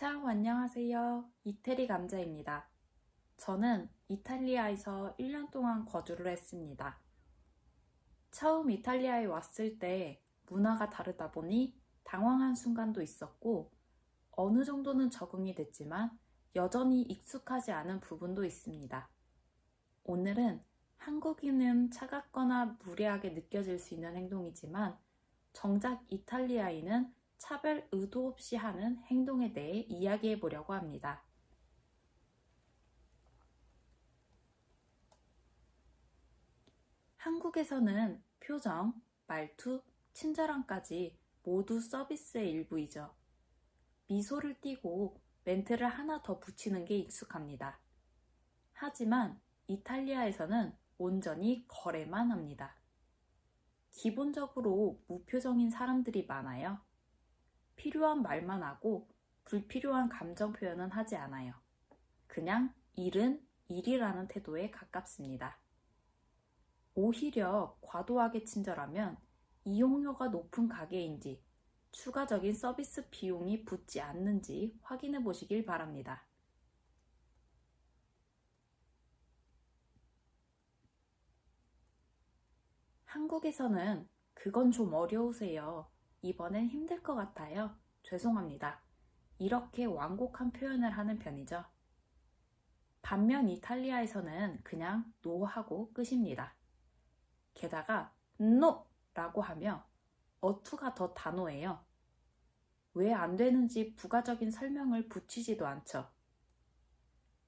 참, 안녕하세요. 이태리 감자입니다. 저는 이탈리아에서 1년 동안 거주를 했습니다. 처음 이탈리아에 왔을 때 문화가 다르다 보니 당황한 순간도 있었고, 어느 정도는 적응이 됐지만 여전히 익숙하지 않은 부분도 있습니다. 오늘은 한국인은 차갑거나 무례하게 느껴질 수 있는 행동이지만 정작 이탈리아인은 차별 의도 없이 하는 행동에 대해 이야기해 보려고 합니다. 한국에서는 표정, 말투, 친절함까지 모두 서비스의 일부이죠. 미소를 띠고 멘트를 하나 더 붙이는 게 익숙합니다. 하지만 이탈리아에서는 온전히 거래만 합니다. 기본적으로 무표정인 사람들이 많아요. 필요한 말만 하고 불필요한 감정 표현은 하지 않아요. 그냥 일은 일이라는 태도에 가깝습니다. 오히려 과도하게 친절하면 이용료가 높은 가게인지 추가적인 서비스 비용이 붙지 않는지 확인해 보시길 바랍니다. 한국에서는 그건 좀 어려우세요. 이번엔 힘들 것 같아요. 죄송합니다. 이렇게 완곡한 표현을 하는 편이죠. 반면 이탈리아에서는 그냥 no 하고 끝입니다. 게다가 no 라고 하며 어투가 더 단호해요. 왜 안 되는지 부가적인 설명을 붙이지도 않죠.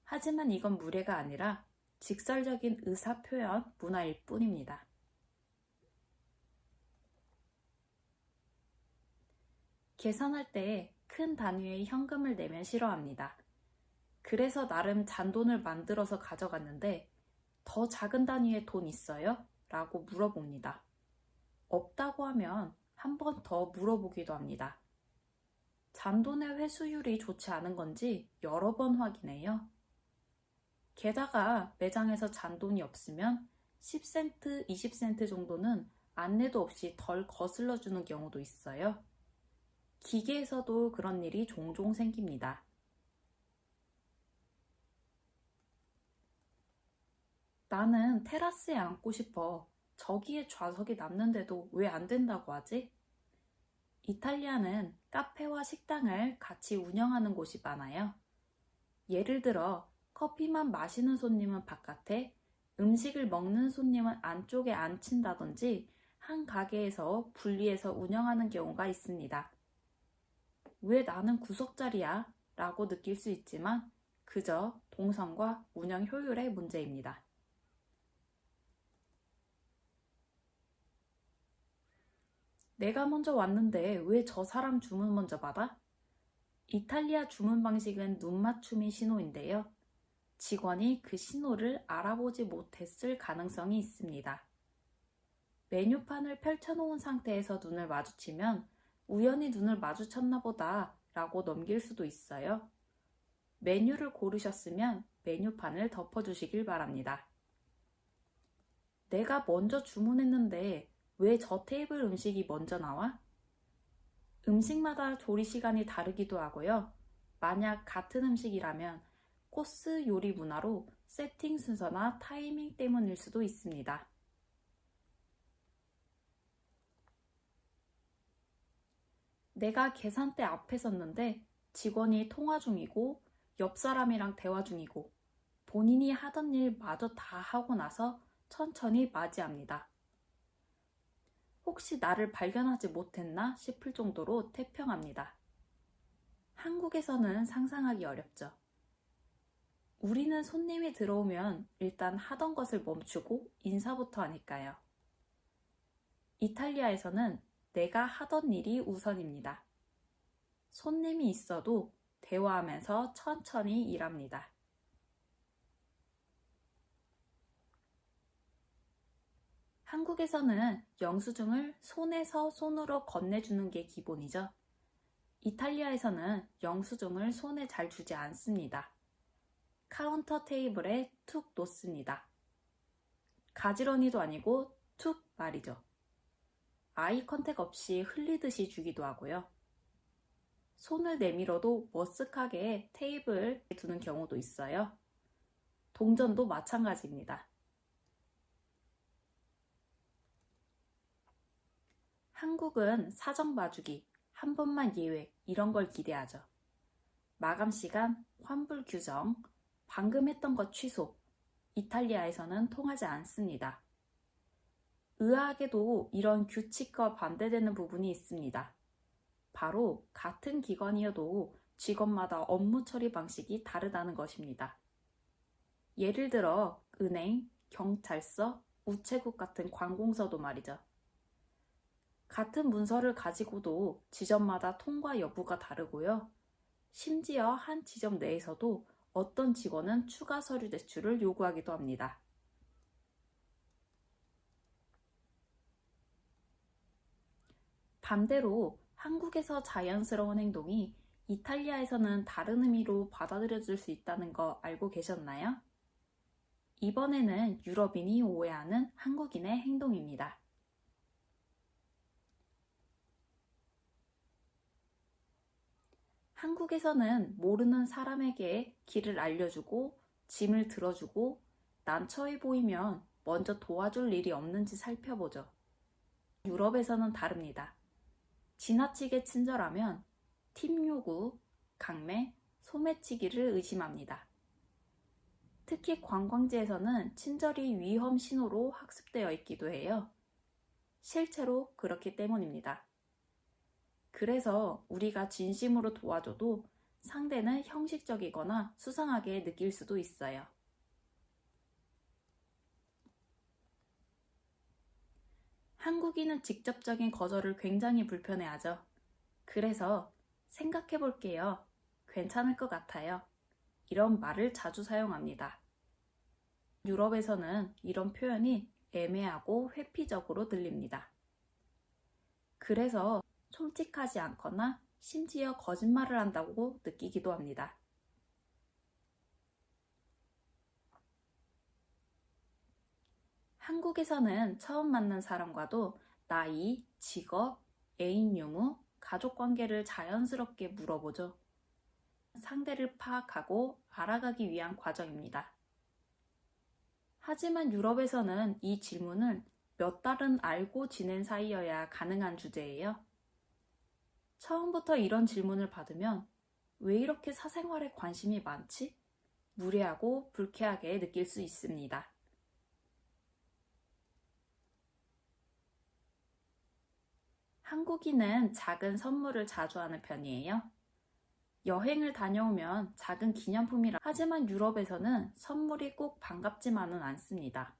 하지만 이건 무례가 아니라 직설적인 의사 표현 문화일 뿐입니다. 계산할 때 큰 단위의 현금을 내면 싫어합니다. 그래서 나름 잔돈을 만들어서 가져갔는데 더 작은 단위의 돈 있어요? 라고 물어봅니다. 없다고 하면 한 번 더 물어보기도 합니다. 잔돈의 회수율이 좋지 않은 건지 여러 번 확인해요. 게다가 매장에서 잔돈이 없으면 10센트, 20센트 정도는 안내도 없이 덜 거슬러 주는 경우도 있어요. 기계에서도 그런 일이 종종 생깁니다. 나는 테라스에 앉고 싶어. 저기에 좌석이 남는데도 왜 안 된다고 하지? 이탈리아는 카페와 식당을 같이 운영하는 곳이 많아요. 예를 들어 커피만 마시는 손님은 바깥에, 음식을 먹는 손님은 안쪽에 앉힌다든지 한 가게에서 분리해서 운영하는 경우가 있습니다. 왜 나는 구석자리야? 라고 느낄 수 있지만 그저 동선과 운영 효율의 문제입니다. 내가 먼저 왔는데 왜 저 사람 주문 먼저 받아? 이탈리아 주문 방식은 눈맞춤이 신호인데요. 직원이 그 신호를 알아보지 못했을 가능성이 있습니다. 메뉴판을 펼쳐놓은 상태에서 눈을 마주치면 우연히 눈을 마주쳤나 보다 라고 넘길 수도 있어요. 메뉴를 고르셨으면 메뉴판을 덮어주시길 바랍니다. 내가 먼저 주문했는데 왜 저 테이블 음식이 먼저 나와? 음식마다 조리 시간이 다르기도 하고요. 만약 같은 음식이라면 코스 요리 문화로 세팅 순서나 타이밍 때문일 수도 있습니다. 내가 계산대 앞에 섰는데 직원이 통화 중이고 옆 사람이랑 대화 중이고 본인이 하던 일 마저 다 하고 나서 천천히 맞이합니다. 혹시 나를 발견하지 못했나 싶을 정도로 태평합니다. 한국에서는 상상하기 어렵죠. 우리는 손님이 들어오면 일단 하던 것을 멈추고 인사부터 하니까요. 이탈리아에서는 내가 하던 일이 우선입니다. 손님이 있어도 대화하면서 천천히 일합니다. 한국에서는 영수증을 손에서 손으로 건네주는 게 기본이죠. 이탈리아에서는 영수증을 손에 잘 주지 않습니다. 카운터 테이블에 툭 놓습니다. 가지런히도 아니고 툭 말이죠. 아이 컨택 없이 흘리듯이 주기도 하고요. 손을 내밀어도 머쓱하게 테이블에 두는 경우도 있어요. 동전도 마찬가지입니다. 한국은 사정 봐주기, 한 번만 예외 이런 걸 기대하죠. 마감 시간, 환불 규정, 방금 했던 것 취소, 이탈리아에서는 통하지 않습니다. 의아하게도 이런 규칙과 반대되는 부분이 있습니다. 바로 같은 기관이어도 직원마다 업무 처리 방식이 다르다는 것입니다. 예를 들어 은행, 경찰서, 우체국 같은 관공서도 말이죠. 같은 문서를 가지고도 지점마다 통과 여부가 다르고요. 심지어 한 지점 내에서도 어떤 직원은 추가 서류 제출을 요구하기도 합니다. 반대로 한국에서 자연스러운 행동이 이탈리아에서는 다른 의미로 받아들여질 수 있다는 거 알고 계셨나요? 이번에는 유럽인이 오해하는 한국인의 행동입니다. 한국에서는 모르는 사람에게 길을 알려주고 짐을 들어주고 난처해 보이면 먼저 도와줄 일이 없는지 살펴보죠. 유럽에서는 다릅니다. 지나치게 친절하면 팁 요구, 강매, 소매치기를 의심합니다. 특히 관광지에서는 친절이 위험 신호로 학습되어 있기도 해요. 실제로 그렇기 때문입니다. 그래서 우리가 진심으로 도와줘도 상대는 형식적이거나 수상하게 느낄 수도 있어요. 한국인은 직접적인 거절을 굉장히 불편해하죠. 그래서 생각해 볼게요. 괜찮을 것 같아요. 이런 말을 자주 사용합니다. 유럽에서는 이런 표현이 애매하고 회피적으로 들립니다. 그래서 솔직하지 않거나 심지어 거짓말을 한다고 느끼기도 합니다. 한국에서는 처음 만난 사람과도 나이, 직업, 애인 유무, 가족 관계를 자연스럽게 물어보죠. 상대를 파악하고 알아가기 위한 과정입니다. 하지만 유럽에서는 이 질문을 몇 달은 알고 지낸 사이여야 가능한 주제예요. 처음부터 이런 질문을 받으면 왜 이렇게 사생활에 관심이 많지? 무례하고 불쾌하게 느낄 수 있습니다. 한국인은 작은 선물을 자주 하는 편이에요. 여행을 다녀오면 작은 기념품이라 하지만 유럽에서는 선물이 꼭 반갑지만은 않습니다.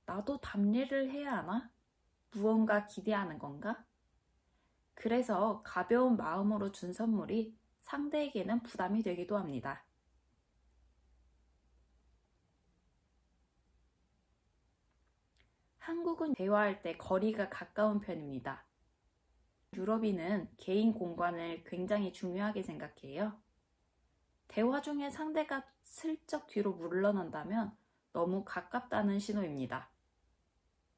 나도 답례를 해야 하나? 무언가 기대하는 건가? 그래서 가벼운 마음으로 준 선물이 상대에게는 부담이 되기도 합니다. 한국은 대화할 때 거리가 가까운 편입니다. 유럽인은 개인 공간을 굉장히 중요하게 생각해요. 대화 중에 상대가 슬쩍 뒤로 물러난다면 너무 가깝다는 신호입니다.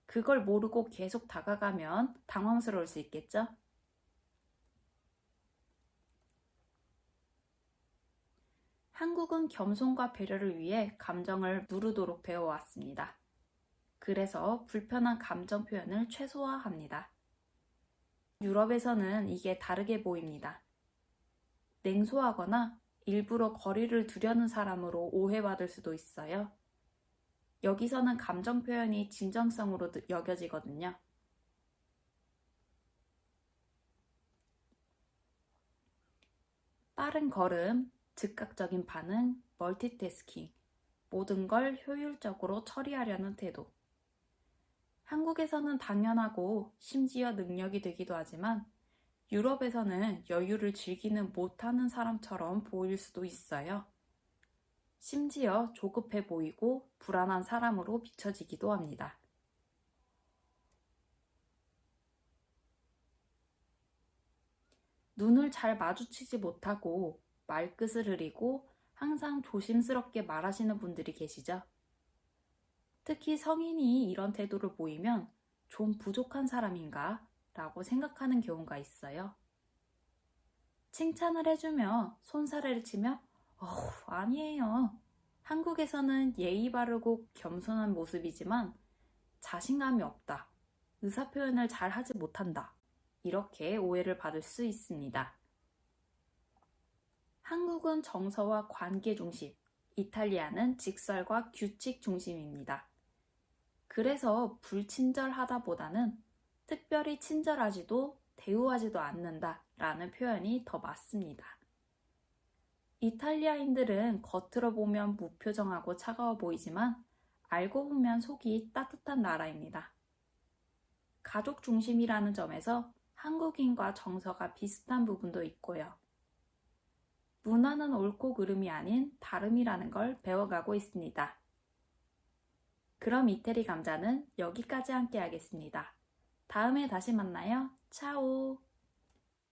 그걸 모르고 계속 다가가면 당황스러울 수 있겠죠? 한국은 겸손과 배려를 위해 감정을 누르도록 배워왔습니다. 그래서 불편한 감정 표현을 최소화합니다. 유럽에서는 이게 다르게 보입니다. 냉소하거나 일부러 거리를 두려는 사람으로 오해받을 수도 있어요. 여기서는 감정 표현이 진정성으로 여겨지거든요. 빠른 걸음, 즉각적인 반응, 멀티태스킹, 모든 걸 효율적으로 처리하려는 태도. 한국에서는 당연하고 심지어 능력이 되기도 하지만 유럽에서는 여유를 즐기는 못하는 사람처럼 보일 수도 있어요. 심지어 조급해 보이고 불안한 사람으로 비춰지기도 합니다. 눈을 잘 마주치지 못하고 말끝을 흐리고 항상 조심스럽게 말하시는 분들이 계시죠? 특히 성인이 이런 태도를 보이면 좀 부족한 사람인가? 라고 생각하는 경우가 있어요. 칭찬을 해주며 손사래를 치며 아니에요. 한국에서는 예의 바르고 겸손한 모습이지만 자신감이 없다. 의사표현을 잘 하지 못한다. 이렇게 오해를 받을 수 있습니다. 한국은 정서와 관계 중심, 이탈리아는 직설과 규칙 중심입니다. 그래서 불친절하다 보다는 특별히 친절하지도 대우하지도 않는다 라는 표현이 더 맞습니다. 이탈리아인들은 겉으로 보면 무표정하고 차가워 보이지만 알고 보면 속이 따뜻한 나라입니다. 가족 중심이라는 점에서 한국인과 정서가 비슷한 부분도 있고요. 문화는 옳고 그름이 아닌 다름이라는 걸 배워가고 있습니다. 그럼 이태리 감자는 여기까지 함께 하겠습니다. 다음에 다시 만나요. 차오!